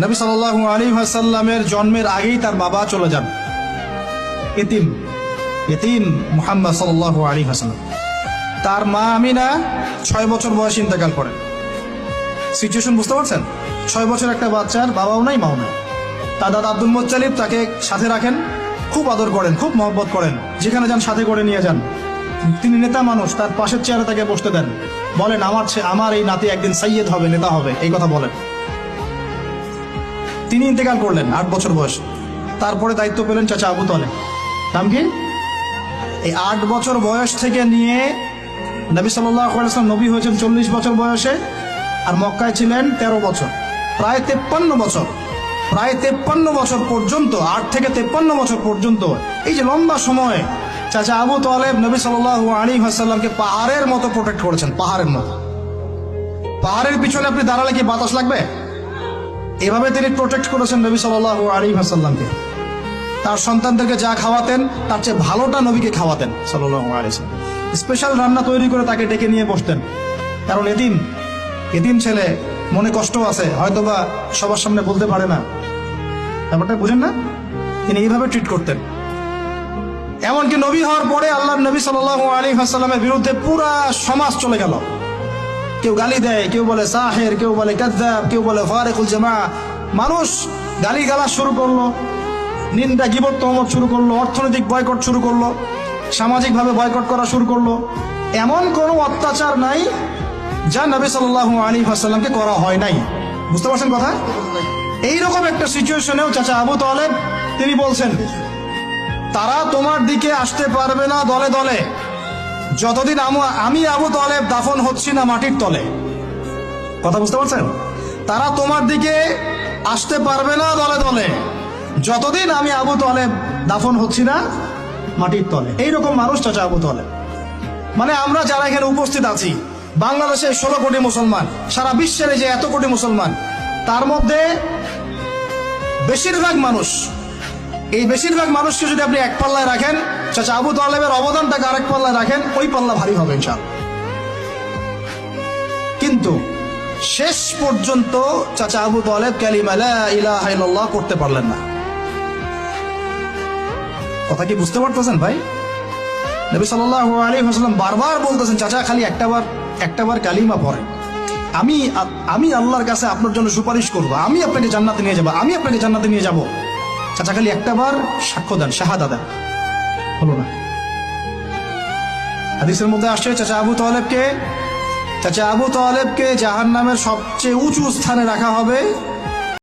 নবী সাল্লাল্লাহু আলাইহি ওয়াসাল্লামের জন্মের আগেই তার বাবা চলে যান, ইতিম মুহাম্মদ সাল্লাল্লাহু আলাইহি ওয়াসাল্লাম। তার মা আমিনা 6 বছর বয়সে ইন্তেকাল করেন। সিচুয়েশন বুঝতে পারছেন? 6 বছর একটা বাচ্চার বাবাও নাই মাও নাই। তার দাদা আব্দুল মুত্তালিব তাকে সাথে রাখেন, খুব আদর করেন, খুব মহব্বত করেন, যেখানে যান সাথে করে নিয়ে যান। তিনি নেতা মানুষ, তার পাশের চেয়ারে তাকে বসতে দেন, বলেন আমার এই নাতি একদিন সাইয়্যেদ হবে, নেতা হবে, এই কথা বলেন। তিনি ইন্তেকাল করলেন 8 বছর বয়স। তারপরে দায়িত্ব পেলেন চাচা আবু তালেব। নাম কি? এই 8 বছর বয়স থেকে নিয়ে নবী সাল্লাল্লাহু আলাইহি ওয়াসাল্লাম নবী হয়েছেন 40 বছর বয়সে, আর মক্কায় ছিলেন 13 বছর, প্রায় 53 বছর। প্রায় 53 বছর পর্যন্ত, 8 থেকে 53 বছর পর্যন্ত এই যে লম্বা সময় চাচা আবু তালেব নবী সাল্লাল্লাহু আলাইহি ওয়াসাল্লামকে পাহাড়ের মতো প্রোটেক্ট করেছেন, পাহাড়ের মতো। পাহাড়ের পিছনে আপনি দাঁড়ালে কি বাতাস লাগবে? এভাবে তিনি প্রোটেক্ট করেছেন নবী সাল্লাল্লাহু আলাইহি ওয়াসাল্লামকে। তার সন্তানদেরকে যা খাওয়াতেন তার চেয়ে ভালোটা নবীকে খাওয়াতেন সাল্লাল্লাহু আলাইহি ওয়াসাল্লাম। স্পেশাল রান্না তৈরি করে তাকে ডেকে নিয়ে বসতেন, কারণ এতিম ছেলে, মনে কষ্ট আছে, হয়তোবা সবার সামনে বলতে পারে না, ব্যাপারটা বুঝেন না? তিনি এইভাবে ট্রিট করতেন। এমনকি নবী হওয়ার পরে আল্লাহর নবী সাল্লাল্লাহু আলাইহি ওয়াসাল্লামের বিরুদ্ধে পুরা সমাজ চলে গেল। কেউ গালি দেয়, কেউ বলে সাহের, কেউ বলে কাযযাব, কেউ বলে ফারিকুল জামা। মানুষ গালিগালাজ শুরু করলো, নিন্দা গীবত তহমত শুরু করলো, অর্থনৈতিক বয়কট শুরু করলো, সামাজিকভাবে বয়কট করা শুরু করলো। এমন কোনো অত্যাচার নাই যা নবী সাল্লাল্লাহু আলাইহি ওয়াসাল্লামকে করা হয় নাই। বুঝতে পারছেন কথা? এইরকম একটা সিচুয়েশনেও চাচা আবু তালেব তিনি বলছেন, তারা তোমার দিকে আসতে পারবে না দলে দলে যতদিন আমি আবু তালেব দাফন হচ্ছি না মাটির তলে। কথা বুঝতে পারছেন? তারা তোমার দিকে আসতে পারবে না দলে দলে যতদিন আমি আবু তালেব দাফন হচ্ছি না মাটির তলে। এইরকম মানুষ চাচা আবু তালেব। মানে আমরা যারা এখানে উপস্থিত আছি, বাংলাদেশে 16 কোটি মুসলমান, সারা বিশ্বের যে এত কোটি মুসলমান, তার মধ্যে বেশিরভাগ মানুষকে যদি আপনি এক পাল্লায় রাখেন, চাচা আবু তালেবের অবদানটাকে আরেক পাল্লায় রাখেন, ওই পাল্লা ভারী হবে ইনশাআল্লাহ। কিন্তু শেষ পর্যন্ত চাচা আবু তালেব কালিমা লা ইলাহা ইল্লাল্লাহ করতে পারলেন না। কথা কি বুঝতে পারতেছেন ভাই? নবী সাল্লাল্লাহু আলাইহি ওয়াসাল্লাম বারবার বলতেছেন, চাচা খালি একটাবার কালিমা পড়েন, আমি আল্লাহর কাছে আপনার জন্য সুপারিশ করব, আমি আপনাকে জান্নাতে নিয়ে যাব, চাচা খালি একটাবার সাক্ষ্য দেন, শাহাদা দেন। হলো না। হাদিসের মধ্যে আসছে চাচা আবু তালেবকে জাহান্নামের সবচেয়ে উঁচু স্থানে রাখা হবে